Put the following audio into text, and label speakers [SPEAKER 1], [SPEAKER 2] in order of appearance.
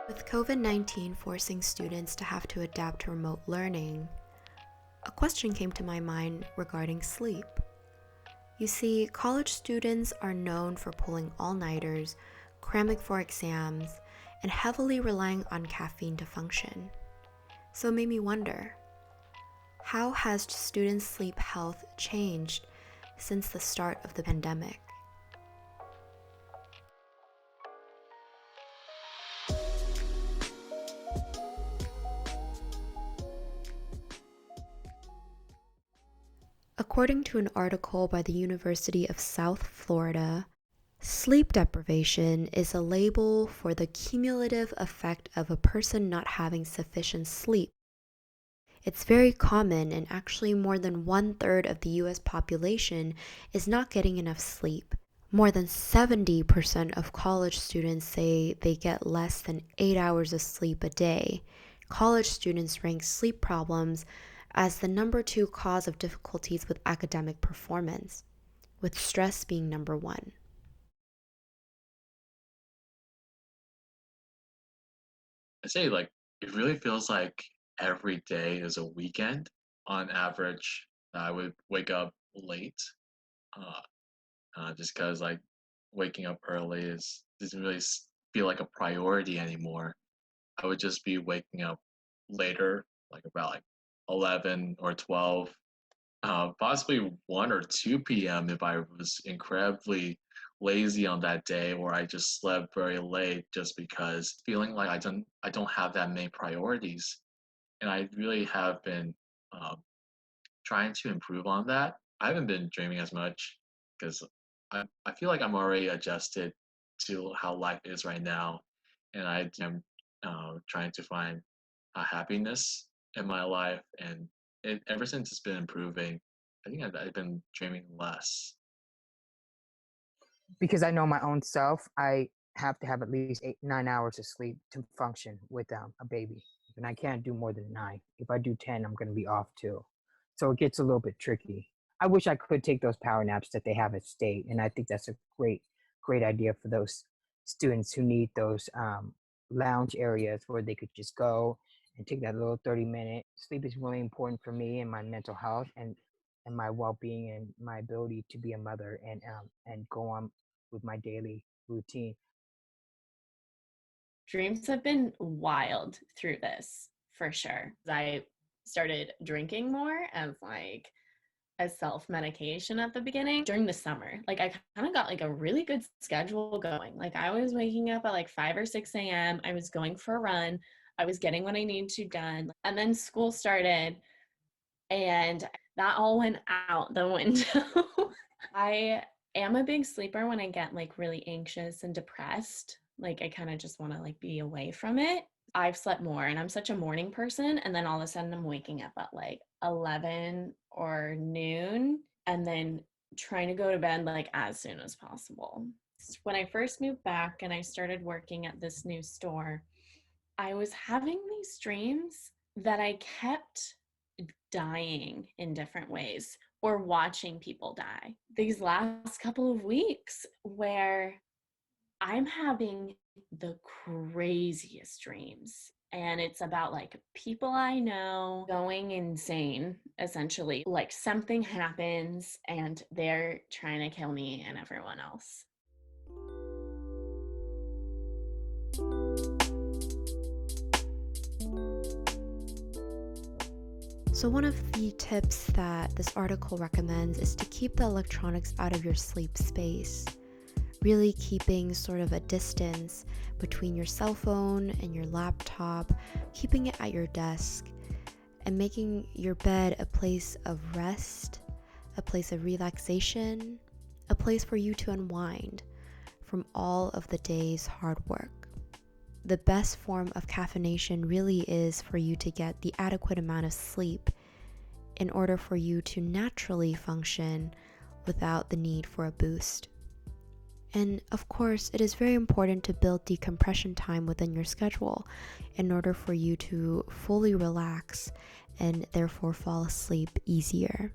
[SPEAKER 1] With COVID-19 forcing students to have to adapt to remote learning, a question came to my mind regarding sleep. You see, college students are known for pulling all-nighters, cramming for exams, and heavily relying on caffeine to function. So it made me wonder, how has students' sleep health changed since the start of the pandemic? According to an article by the University of South Florida, sleep deprivation is a label for the cumulative effect of a person not having sufficient sleep. It's very common, and actually more than 1/3 of the US population is not getting enough sleep. More than 70% of college students say they get less than 8 hours of sleep a day. College students rank sleep problems as the number 2 cause of difficulties with academic performance, with stress being number 1.
[SPEAKER 2] I say it really feels like every day is a weekend. On average, I would wake up late, uh, just because waking up early doesn't really feel like a priority anymore. I would just be waking up later, like about 11 or 12, possibly 1 or 2 p.m. if I was incredibly lazy on that day, or I just slept very late just because feeling like I don't have that many priorities. And I really have been um, trying to improve on that. I haven't been dreaming as much because I feel like I'm already adjusted to how life is right now, and I am trying to find a happiness in my life. And ever since it's been improving, I think I've been dreaming less.
[SPEAKER 3] Because I know my own self, I have to have at least 8, 9 hours of sleep to function with a baby. And I can't do more than 9. If I do 10, I'm going to be off too. So it gets a little bit tricky. I wish I could take those power naps that they have at state. And I think that's a great idea for those students who need those lounge areas where they could just go and take that little 30-minute. Sleep is really important for me and my mental health and my well-being and my ability to be a mother and go on with my daily routine.
[SPEAKER 4] Dreams have been wild through this for sure. I started drinking more as like a self-medication at the beginning during the summer. Like I kind of got like a really good schedule going. Like I was waking up at like 5 or 6 a.m. I was going for a run. I was getting what I needed to done. And then school started and that all went out the window. I am a big sleeper when I get like really anxious and depressed. Like I kind of just want to like be away from it. I've slept more and I'm such a morning person, and then all of a sudden I'm waking up at like 11 or noon and then trying to go to bed like as soon as possible. When I first moved back and I started working at this new store, I was having these dreams that I kept dying in different ways or watching people die. These last couple of weeks where I'm having the craziest dreams. And it's about like people I know going insane, essentially. Like something happens and they're trying to kill me and everyone else.
[SPEAKER 1] So one of the tips that this article recommends is to keep the electronics out of your sleep space, really keeping sort of a distance between your cell phone and your laptop, keeping it at your desk, and making your bed a place of rest, a place of relaxation, a place for you to unwind from all of the day's hard work. The best form of caffeination really is for you to get the adequate amount of sleep in order for you to naturally function without the need for a boost. And of course, it is very important to build decompression time within your schedule in order for you to fully relax and therefore fall asleep easier.